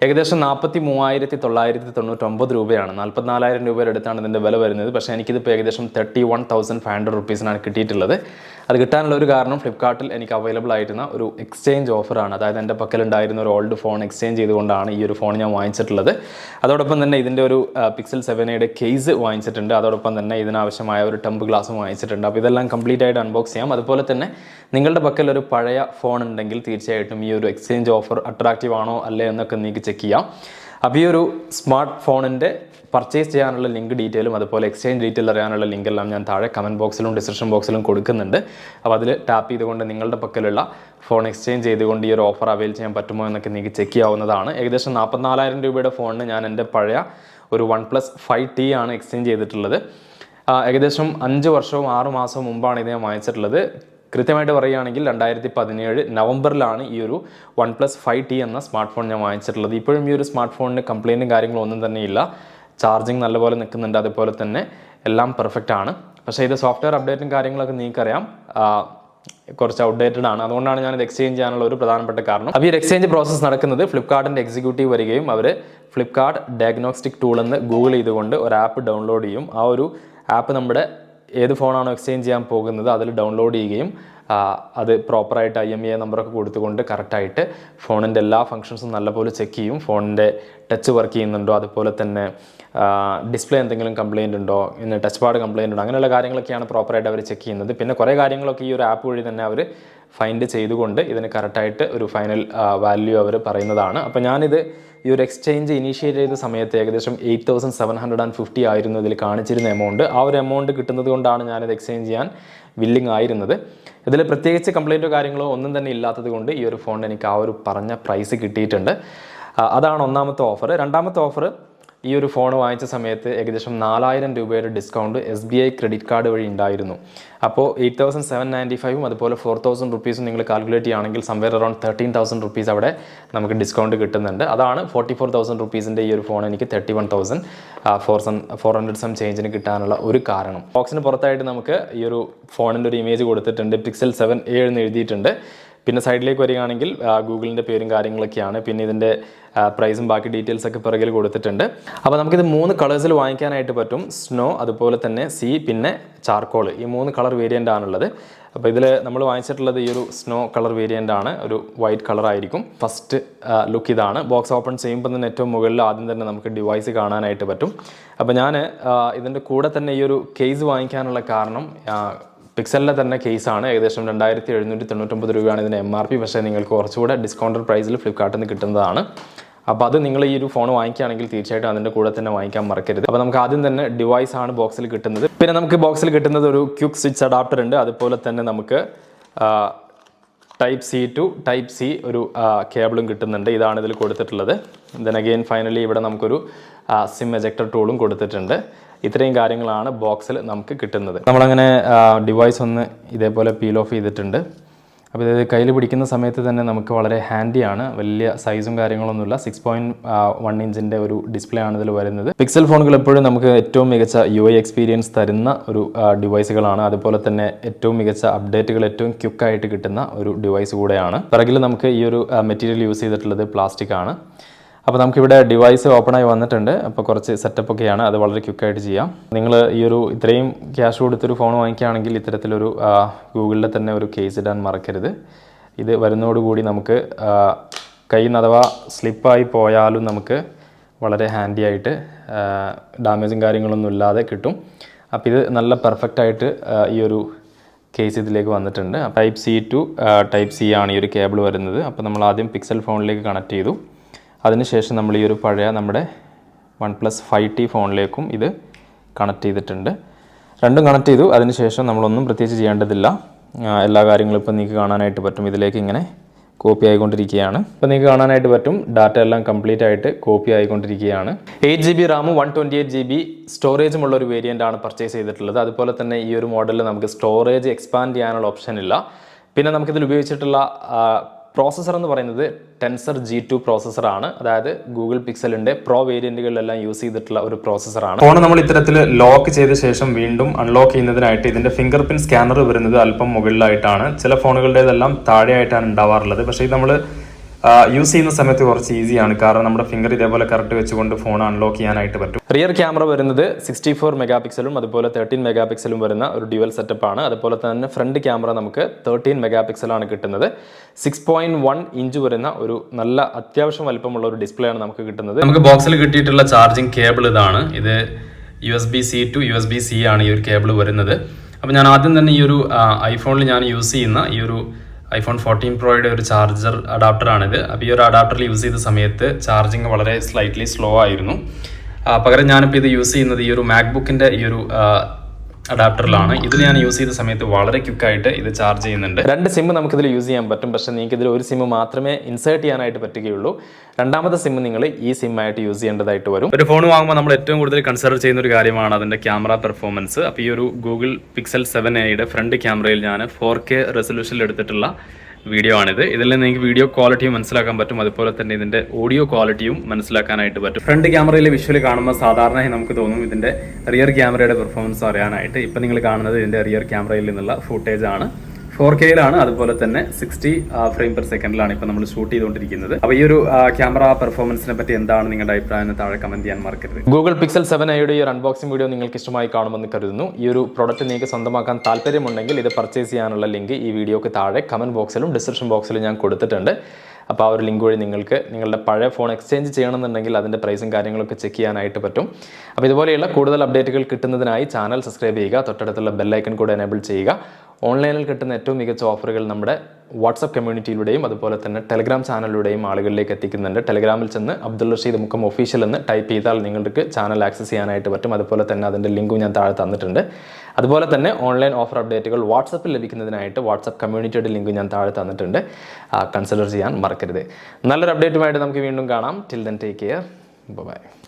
ഏകദേശം 43,999 രൂപയാണ്. 44,000 രൂപയുടെ അടുത്താണ് ഇതിൻ്റെ വില വരുന്നത്. പക്ഷേ എനിക്കിതിപ്പോൾ ഏകദേശം 31,500 റുപ്പീസിനാണ് കിട്ടിയിട്ടുള്ളത്. അത് കിട്ടാനുള്ള ഒരു കാരണം ഫ്ലിപ്കാർട്ടിൽ എനിക്ക് അവൈലബിൾ ആയിരുന്ന ഒരു എക്സ്ചേഞ്ച് ഓഫറാണ്. അതായത് എൻ്റെ പക്കലുണ്ടായിരുന്ന ഒരു ഓൾഡ് ഫോൺ എക്സ്ചേഞ്ച് ചെയ്തുകൊണ്ടാണ് ഈ ഒരു ഫോൺ ഞാൻ വാങ്ങിച്ചിട്ടുള്ളത്. അതോടൊപ്പം തന്നെ ഇതിൻ്റെ ഒരു പിക്സൽ 7യുടെ കേസ് വാങ്ങിച്ചിട്ടുണ്ട്. അതോടൊപ്പം തന്നെ ഇതിനാവശ്യമായ ഒരു ടെമ്പ് ഗ്ലാസും വാങ്ങിച്ചിട്ടുണ്ട്. അപ്പോൾ ഇതെല്ലാം കംപ്ലീറ്റ് ആയിട്ട് അൺബോക്സ് ചെയ്യാം. അതുപോലെ തന്നെ നിങ്ങളുടെ പക്കൽ ഒരു പഴയ ഫോൺ ഉണ്ടെങ്കിൽ തീർച്ചയായിട്ടും ഈ ഒരു എക്സ്ചേഞ്ച് ഓഫർ അട്രാക്റ്റീവ് ആണോ അല്ലേ എന്നൊക്കെ നിങ്ങൾക്ക് ചെക്ക് ചെയ്യാം. അപ്പോൾ ഈ ഒരു സ്മാർട്ട് ഫോണിൻ്റെ പർച്ചേസ് ചെയ്യാനുള്ള ലിങ്ക് ഡീറ്റെയിലും അതുപോലെ എക്സ്ചേഞ്ച് ഡീറ്റെയിൽ അറിയാനുള്ള ലിങ്ക് എല്ലാം ഞാൻ താഴെ കമൻറ്റ് ബോക്സിലും ഡിസ്ക്രിപ്ഷൻ ബോക്സിലും കൊടുക്കുന്നുണ്ട്. അപ്പോൾ അതിൽ ടാപ്പ് ചെയ്തുകൊണ്ട് നിങ്ങളുടെ പക്കലുള്ള ഫോൺ എക്സ്ചേഞ്ച് ചെയ്തുകൊണ്ട് ഈ ഒരു ഓഫർ അവൈൽ ചെയ്യാൻ പറ്റുമോ എന്നൊക്കെ നിങ്ങൾക്ക് ചെക്ക് ചെയ്യാവുന്നതാണ്. ഏകദേശം 44,000 രൂപയുടെ ഫോണിന് ഞാൻ എൻ്റെ പഴയ ഒരു OnePlus 5T ആണ് എക്സ്ചേഞ്ച് ചെയ്തിട്ടുള്ളത്. ഏകദേശം 5 വർഷവും 6 മാസവും മുമ്പാണ് ഇത് ഞാൻ വാങ്ങിച്ചിട്ടുള്ളത്. കൃത്യമായിട്ട് പറയുകയാണെങ്കിൽ 2017 നവംബറിലാണ് ഈ ഒരു OnePlus 5T എന്ന സ്മാർട്ട് ഫോൺ ഞാൻ വാങ്ങിച്ചിട്ടുള്ളത്. ഇപ്പോഴും ഈ ഒരു സ്മാർട്ട് ഫോണിന് കംപ്ലയിൻറ്റും കാര്യങ്ങളും ഒന്നും തന്നെ ഇല്ല. ചാർജിങ് നല്ലപോലെ നിൽക്കുന്നുണ്ട്, അതുപോലെ തന്നെ എല്ലാം പെർഫെക്റ്റ് ആണ്. പക്ഷേ ഇത് സോഫ്റ്റ്വെയർ അപ്ഡേറ്റും കാര്യങ്ങളൊക്കെ നിങ്ങൾക്കറിയാം കുറച്ച് ഔട്ട്ഡേറ്റഡ് ആണ്. അതുകൊണ്ടാണ് ഞാനിത് എക്സ്ചേഞ്ച് ചെയ്യാനുള്ള ഒരു പ്രധാനപ്പെട്ട കാരണം. അപ്പോൾ ഈ എക്സ്ചേഞ്ച് പ്രോസസ്സ് നടക്കുന്നത് ഫ്ലിപ്കാർട്ടിൻ്റെ എക്സിക്യൂട്ടീവ് വരികയും അവർ ഫ്ലിപ്കാർട്ട് ഡയഗ്നോസ്റ്റിക് ടൂൾ എന്ന് ഗൂഗിൾ ചെയ്തുകൊണ്ട് ഒരു ആപ്പ് ഡൗൺലോഡ് ചെയ്യും. ആ ഒരു ആപ്പ് നമ്മുടെ ഏത് ഫോണാണോ എക്സ്ചേഞ്ച് ചെയ്യാൻ പോകുന്നത് അതിൽ ഡൗൺലോഡ് ചെയ്യുകയും അത് പ്രോപ്പറായിട്ട് IMEI നമ്പറൊക്കെ കൊടുത്തുകൊണ്ട് കറക്റ്റായിട്ട് ഫോണിൻ്റെ എല്ലാ ഫങ്ഷൻസും നല്ലപോലെ ചെക്ക് ചെയ്യും. ഫോണിൻ്റെ ടച്ച് വർക്ക് ചെയ്യുന്നുണ്ടോ, അതുപോലെ തന്നെ ഡിസ്പ്ലേ എന്തെങ്കിലും കംപ്ലയിൻ്റ് ഉണ്ടോ, പിന്നെ ടച്ച് പാഡ് കംപ്ലയിൻ്റ് ഉണ്ടോ, അങ്ങനെയുള്ള കാര്യങ്ങളൊക്കെയാണ് പ്രോപ്പറായിട്ട് അവർ ചെക്ക് ചെയ്യുന്നത്. പിന്നെ കുറേ കാര്യങ്ങളൊക്കെ ഈ ഒരു ആപ്പ് വഴി തന്നെ അവർ ഫൈൻഡ് ചെയ്തുകൊണ്ട് ഇതിന് കറക്റ്റായിട്ട് ഒരു ഫൈനൽ വാല്യൂ അവർ പറയുന്നതാണ്. അപ്പോൾ ഞാനിത് ഈ ഒരു എക്സ്ചേഞ്ച് ഇനീഷ്യേറ്റ് ചെയ്ത സമയത്ത് ഏകദേശം 8,750 ആയിരുന്നു ഇതിൽ കാണിച്ചിരുന്ന എമൗണ്ട്. ആ ഒരു എമൗണ്ട് കിട്ടുന്നത് കൊണ്ടാണ് ഞാനിത് എക്സ്ചേഞ്ച് ചെയ്യാൻ വില്ലിങ് ആയിരുന്നത്. ഇതിൽ പ്രത്യേകിച്ച് കംപ്ലയിൻറ്റോ കാര്യങ്ങളോ ഒന്നും തന്നെ ഇല്ലാത്തത് കൊണ്ട് ഈ ഒരു ഫോണിന് എനിക്ക് ആ ഒരു പറഞ്ഞ പ്രൈസ് കിട്ടിയിട്ടുണ്ട്. അതാണ് ഒന്നാമത്തെ ഓഫർ. രണ്ടാമത്തെ ഓഫർ, ഈ ഒരു ഫോൺ വാങ്ങിച്ച സമയത്ത് ഏകദേശം 4,000 രൂപയുടെ ഡിസ്കൗണ്ട് SBI ക്രെഡിറ്റ് കാർഡ് വഴി ഉണ്ടായിരുന്നു. അപ്പോൾ 8,795 അതുപോലെ 4,000 റുപ്പീസും നിങ്ങൾ കാൽക്കുലേറ്റ് ചെയ്യുകയാണെങ്കിൽ സംവെയർ അറൗണ്ട് 13,000 റുപ്പീസ് അവിടെ നമുക്ക് ഡിസ്കൗണ്ട് കിട്ടുന്നുണ്ട്. അതാണ് 44,000 റുപ്പീസിൻ്റെ ഈ ഒരു ഫോൺ എനിക്ക് 31,400 സം ചേഞ്ചിന് കിട്ടാനുള്ള ഒരു കാരണം. ബോക്സിന് പുറത്തായിട്ട് നമുക്ക് ഈ ഒരു ഫോണിൻ്റെ ഒരു ഇമേജ് കൊടുത്തിട്ടുണ്ട്. പിക്സൽ 7a എന്ന് എഴുതിയിട്ടുണ്ട്. പിന്നെ സൈഡിലേക്ക് വരികയാണെങ്കിൽ ഗൂഗിളിൻ്റെ പേരും കാര്യങ്ങളൊക്കെയാണ്. പിന്നെ ഇതിൻ്റെ പ്രൈസും ബാക്കി ഡീറ്റെയിൽസൊക്കെ പിറകിൽ കൊടുത്തിട്ടുണ്ട്. അപ്പോൾ നമുക്കിത് 3 കളേഴ്സിൽ വാങ്ങിക്കാനായിട്ട് പറ്റും. സ്നോ, അതുപോലെ തന്നെ സീ, പിന്നെ ചാർക്കോൾ. ഈ 3 കളർ വേരിയൻ്റ് ആണുള്ളത്. അപ്പോൾ ഇതിൽ നമ്മൾ വാങ്ങിച്ചിട്ടുള്ളത് ഈ ഒരു സ്നോ കളർ വേരിയൻ്റ് ആണ്. ഒരു വൈറ്റ് കളർ ആയിരിക്കും. ഫസ്റ്റ് ലുക്ക് ഇതാണ്. ബോക്സ് ഓപ്പൺ ചെയ്യുമ്പോൾ തന്നെ ഏറ്റവും മുകളിൽ ആദ്യം തന്നെ നമുക്ക് ഡിവൈസ് കാണാനായിട്ട് പറ്റും. അപ്പോൾ ഞാൻ ഇതിൻ്റെ കൂടെ തന്നെ ഈ ഒരു കേസ് വാങ്ങിക്കാനുള്ള കാരണം പിക്സലിൻ്റെ തന്നെ കേസാണ്. ഏകദേശം 2,799 രൂപയാണ് ഇതിൻ്റെ MRP. പക്ഷേ നിങ്ങൾക്ക് കുറച്ചുകൂടെ ഡിസ്കൗണ്ടഡ് പ്രൈസിൽ ഫ്ലിപ്കാർട്ടിൽ നിന്ന് കിട്ടുന്നതാണ്. അപ്പോൾ അത് നിങ്ങൾ ഈ ഒരു ഫോൺ വാങ്ങിക്കുകയാണെങ്കിൽ തീർച്ചയായിട്ടും അതിൻ്റെ കൂടെ തന്നെ വാങ്ങിക്കാൻ മറക്കരുത്. അപ്പോൾ നമുക്ക് ആദ്യം തന്നെ ഡിവൈസ് ആണ് ബോക്സിൽ കിട്ടുന്നത്. പിന്നെ നമുക്ക് ബോക്സിൽ കിട്ടുന്നത് ഒരു ക്വിക്ക് സ്വിച്ച് അഡാപ്റ്റർ ഉണ്ട്. അതുപോലെ തന്നെ നമുക്ക് Type-C to Type-C ഒരു കേബിളും കിട്ടുന്നുണ്ട്. ഇതാണ് ഇതിൽ കൊടുത്തിട്ടുള്ളത്. ദെൻ അഗെയിൻ ഫൈനലി ഇവിടെ നമുക്കൊരു സിം എജക്ടർ ടൂളും കൊടുത്തിട്ടുണ്ട്. ഇത്രയും കാര്യങ്ങളാണ് ബോക്സിൽ നമുക്ക് കിട്ടുന്നത്. നമ്മളങ്ങനെ ഡിവൈസ് ഒന്ന് ഇതേപോലെ പീൽ ഓഫ് ചെയ്തിട്ടുണ്ട്. അപ്പോൾ ഇത് കയ്യിൽ പിടിക്കുന്ന സമയത്ത് തന്നെ നമുക്ക് വളരെ ഹാൻഡിയാണ്. വലിയ സൈസും കാര്യങ്ങളൊന്നുമില്ല. 6.1 ഇഞ്ചിൻ്റെ ഒരു ഡിസ്പ്ലേ ആണ് ഇതിൽ വരുന്നത്. പിക്സൽ ഫോണുകൾ എപ്പോഴും നമുക്ക് ഏറ്റവും മികച്ച UI എക്സ്പീരിയൻസ് തരുന്ന ഒരു ഡിവൈസുകളാണ്. അതുപോലെ തന്നെ ഏറ്റവും മികച്ച അപ്ഡേറ്റുകൾ ഏറ്റവും ക്വിക്കായിട്ട് കിട്ടുന്ന ഒരു ഡിവൈസ് കൂടെയാണ്. പിറകിൽ നമുക്ക് ഈ ഒരു മെറ്റീരിയൽ യൂസ് ചെയ്തിട്ടുള്ളത് പ്ലാസ്റ്റിക് ആണ്. അപ്പോൾ നമുക്കിവിടെ ഡിവൈസ് ഓപ്പണായി വന്നിട്ടുണ്ട്. അപ്പോൾ കുറച്ച് സെറ്റപ്പ് ഒക്കെയാണ്, അത് വളരെ ക്വിക്കായിട്ട് ചെയ്യാം. നിങ്ങൾ ഈ ഒരു ഇത്രയും ക്യാഷ് കൊടുത്തൊരു ഫോൺ വാങ്ങിക്കുകയാണെങ്കിൽ ഇത്തരത്തിലൊരു ഗൂഗിളിൽ തന്നെ ഒരു കേസ് ഇടാൻ മറക്കരുത്. ഇത് വരുന്നതോടുകൂടി നമുക്ക് കയ്യിൽ നിന്ന് അഥവാ സ്ലിപ്പായി പോയാലും നമുക്ക് വളരെ ഹാൻഡി ആയിട്ട് ഡാമേജും കാര്യങ്ങളൊന്നും ഇല്ലാതെ കിട്ടും. അപ്പോൾ ഇത് നല്ല പെർഫെക്റ്റായിട്ട് ഈ ഒരു കേസ് ഇതിലേക്ക് വന്നിട്ടുണ്ട്. Type-C to Type-C ആണ് ഈ ഒരു കേബിൾ വരുന്നത്. അപ്പോൾ നമ്മൾ ആദ്യം പിക്സൽ ഫോണിലേക്ക് കണക്ട് ചെയ്തു. അതിനുശേഷം നമ്മൾ ഈ ഒരു പഴയ നമ്മുടെ OnePlus 5T ഫോണിലേക്കും ഇത് കണക്ട് ചെയ്തിട്ടുണ്ട്. രണ്ടും കണക്ട് ചെയ്തു. അതിനുശേഷം നമ്മളൊന്നും പ്രത്യേകിച്ച് ചെയ്യേണ്ടതില്ല. എല്ലാ കാര്യങ്ങളും ഇപ്പോൾ നിങ്ങൾക്ക് കാണാനായിട്ട് പറ്റും. ഇതിലേക്ക് ഇങ്ങനെ കോപ്പി ആയിക്കൊണ്ടിരിക്കുകയാണ്. ഇപ്പോൾ നിങ്ങൾക്ക് കാണാനായിട്ട് പറ്റും ഡാറ്റ എല്ലാം കംപ്ലീറ്റ് ആയിട്ട് കോപ്പി ആയിക്കൊണ്ടിരിക്കുകയാണ്. 8GB റാമും 128GB സ്റ്റോറേജും ഉള്ള ഒരു വേരിയൻ്റ് ആണ് പർച്ചേസ് ചെയ്തിട്ടുള്ളത്. അതുപോലെ തന്നെ ഈ ഒരു മോഡലിൽ നമുക്ക് സ്റ്റോറേജ് എക്സ്പാൻഡ് ചെയ്യാനുള്ള ഓപ്ഷൻ ഇല്ല. പിന്നെ നമുക്കിതിൽ ഉപയോഗിച്ചിട്ടുള്ള പ്രോസസ്സർ എന്ന് പറയുന്നത് ടെൻസർ G2 പ്രോസസ്സറാണ്. അതായത് ഗൂഗിൾ പിക്സലിൻ്റെ പ്രോ വേരിയൻറ്റുകളിലെല്ലാം യൂസ് ചെയ്തിട്ടുള്ള ഒരു പ്രോസസ്സറാണ്. ഫോൺ നമ്മൾ ഇത്തരത്തിൽ ലോക്ക് ചെയ്ത ശേഷം വീണ്ടും അൺലോക്ക് ചെയ്യുന്നതിനായിട്ട് ഇതിൻ്റെ ഫിംഗർ പ്രിൻറ്റ് സ്കാനർ വരുന്നത് അല്പം മുകളിലായിട്ടാണ്. ചില ഫോണുകളുടേതെല്ലാം താഴെയായിട്ടാണ് ഉണ്ടാവാറുള്ളത്. പക്ഷേ ഇത് നമ്മൾ യൂസ് ചെയ്യുന്ന സമയത്ത് കുറച്ച് ഈസിയാണ്, കാരണം നമ്മുടെ ഫിംഗർ ഇതേപോലെ കറക്റ്റ് വെച്ചുകൊണ്ട് ഫോൺ അൺലോക്ക് ചെയ്യാനായിട്ട് പറ്റും. റിയർ ക്യാമറ വരുന്നത് 64 മെഗാ പിക്സലും അതുപോലെ 13 മെഗാ പിക്സലും വരുന്ന ഒരു ഡ്യുവൽ സെറ്റപ്പ് ആണ്. അതുപോലെ തന്നെ ഫ്രണ്ട് ക്യാമറ നമുക്ക് 13 മെഗാ പിക്സലാണ് കിട്ടുന്നത്. 6.1 ഇഞ്ച് വരുന്ന ഒരു നല്ല അത്യാവശ്യം വലിപ്പമുള്ള ഒരു ഡിസ്പ്ലേ ആണ് നമുക്ക് കിട്ടുന്നത്. നമുക്ക് ബോക്സിൽ കിട്ടിയിട്ടുള്ള ചാർജിങ് കേബിൾ ഇതാണ്. ഇത് USB-C to USB-C ആണ് ഈ ഒരു കേബിൾ വരുന്നത്. അപ്പോൾ ഞാൻ ആദ്യം തന്നെ ഈ ഒരു ഐഫോണിൽ ഞാൻ യൂസ് ചെയ്യുന്ന ഈ ഒരു iPhone 14 Proയുടെ ഒരു ചാർജർ അഡാപ്റ്ററാണിത്. അപ്പോൾ ഈ ഒരു അഡാപ്റ്ററിൽ യൂസ് ചെയ്ത സമയത്ത് ചാർജിങ് വളരെ സ്ലൈറ്റ്ലി സ്ലോ ആയിരുന്നു. പകരം ഞാനിപ്പോൾ ഇത് യൂസ് ചെയ്യുന്നത് ഈ ഒരു മാക്ബുക്കിൻ്റെ ഈ ഒരു അഡാപ്റ്ററിലാണ്. ഇതിൽ ഞാൻ യൂസ് ചെയ്ത സമയത്ത് വളരെ ക്വിക്കായിട്ട് ഇത് ചാർജ് ചെയ്യുന്നുണ്ട്. 2 സിം നമുക്കിതിൽ യൂസ് ചെയ്യാൻ പറ്റും, പക്ഷേ നിങ്ങൾക്ക് ഇതിൽ ഒരു സിം മാത്രമേ ഇൻസേർട്ട് ചെയ്യാനായിട്ട് പറ്റുകയുള്ളൂ. രണ്ടാമത്തെ സിം നിങ്ങൾ ഈ സിം ആയിട്ട് യൂസ് ചെയ്യേണ്ടതായിട്ട് വരും. ഒരു ഫോൺ വാങ്ങുമ്പോൾ നമ്മൾ ഏറ്റവും കൂടുതൽ കൺസിഡർ ചെയ്യുന്ന ഒരു കാര്യമാണ് അതിൻ്റെ ക്യാമറ പെർഫോമൻസ്. അപ്പോൾ ഈ ഒരു Google Pixel 7a ഫ്രണ്ട് ക്യാമറയിൽ ഞാൻ 4K റെസൊല്യൂഷനിൽ എടുത്തിട്ടുള്ള വീഡിയോ ആണിത്. ഇതിൽ നിങ്ങൾക്ക് വീഡിയോ ക്വാളിറ്റിയും മനസ്സിലാക്കാൻ പറ്റും, അതുപോലെ തന്നെ ഇതിൻ്റെ ഓഡിയോ ക്വാളിറ്റിയും മനസ്സിലാക്കാനായിട്ട് പറ്റും. ഫ്രണ്ട് ക്യാമറയിലെ വിഷ്വൽ കാണുമ്പോൾ സാധാരണയായി നമുക്ക് തോന്നും ഇതിൻ്റെ റിയർ ക്യാമറയുടെ പെർഫോമൻസ് അറിയാനായിട്ട്. ഇപ്പം നിങ്ങൾ കാണുന്നത് ഇതിൻ്റെ റിയർ ക്യാമറയിൽ നിന്നുള്ള ഫുട്ടേജ് ആണ്. 4Kയിലാണ്, അതുപോലെ തന്നെ 60 ഫ്രെയിം പെർ സെക്കൻഡിലാണ് ഇപ്പോൾ നമ്മൾ ഷൂട്ട് ചെയ്തുകൊണ്ടിരിക്കുന്നത്. അപ്പോൾ ഈ ഒരു ക്യാമറ പെർഫോമൻസിനെ പറ്റി എന്താണ് നിങ്ങളുടെ അഭിപ്രായം താഴെ കമന്റ് ചെയ്യാൻ മറക്കരുത്. Google Pixel 7aയുടെ ഈ ഒരു അൺബോക്സിംഗ് വീഡിയോ നിങ്ങൾക്ക് ഇഷ്ടമായി കാണുമെന്ന് കരുതുന്നു. ഈ ഒരു പ്രോഡക്റ്റ് നിങ്ങൾക്ക് സ്വന്തമാക്കാൻ താല്പര്യമുണ്ടെങ്കിൽ ഇത് പർച്ചേസ് ചെയ്യാനുള്ള ലിങ്ക് ഈ വീഡിയോക്ക് താഴെ കമന്റ് ബോക്സിലും ഡിസ്ക്രിപ്ഷൻ ബോക്സിലും ഞാൻ കൊടുത്തിട്ടുണ്ട്. അപ്പോൾ ആ ഒരു ലിങ്ക് വഴി നിങ്ങൾക്ക് നിങ്ങളുടെ പഴയ ഫോൺ എക്സ്ചേഞ്ച് ചെയ്യണമെന്നുണ്ടെങ്കിൽ അതിൻ്റെ പ്രൈസും കാര്യങ്ങളൊക്കെ ചെക്ക് ചെയ്യാനായിട്ട് പറ്റും. അപ്പോൾ ഇതുപോലെയുള്ള കൂടുതൽ അപ്ഡേറ്റുകൾ കിട്ടുന്നതിനായി ചാനൽ സബ്സ്ക്രൈബ് ചെയ്യുക, തൊട്ടടുത്തുള്ള ബെല്ലൈക്കൺ കൂടെ എനേബിൾ ചെയ്യുക. ഓൺലൈനിൽ കിട്ടുന്ന ഏറ്റവും മികച്ച ഓഫറുകൾ നമ്മുടെ വാട്സപ്പ് കമ്മ്യൂണിറ്റിയിലൂടെയും അതുപോലെ തന്നെ ടെലഗ്രാം ചാനലിലൂടെയും ആളുകളിലേക്ക് എത്തിക്കുന്നുണ്ട്. ടെലഗ്രാമിൽ ചെന്ന് 𝗙𝗏𝗕𝗂𝗥𝗏 ഒഫീഷ്യൽ എന്ന് ടൈപ്പ് ചെയ്താൽ നിങ്ങൾക്ക് ചാനൽ ആക്സസ് ചെയ്യാനായിട്ട് പറ്റും. അതുപോലെ തന്നെ അതിൻ്റെ ലിങ്കും ഞാൻ താഴെ തന്നിട്ടുണ്ട്. അതുപോലെ തന്നെ ഓൺലൈൻ ഓഫർ അപ്ഡേറ്റുകൾ വാട്സപ്പിൽ ലഭിക്കുന്നതിനായിട്ട് വാട്സപ്പ് കമ്മ്യൂണിറ്റിയുടെ ലിങ്ക് ഞാൻ താഴെ തന്നിട്ടുണ്ട്. കൺസിഡർ ചെയ്യാൻ മറക്കരുത്. നല്ലൊരു അപ്ഡേറ്റുമായിട്ട് നമുക്ക് വീണ്ടും കാണാം. Till then take care. By.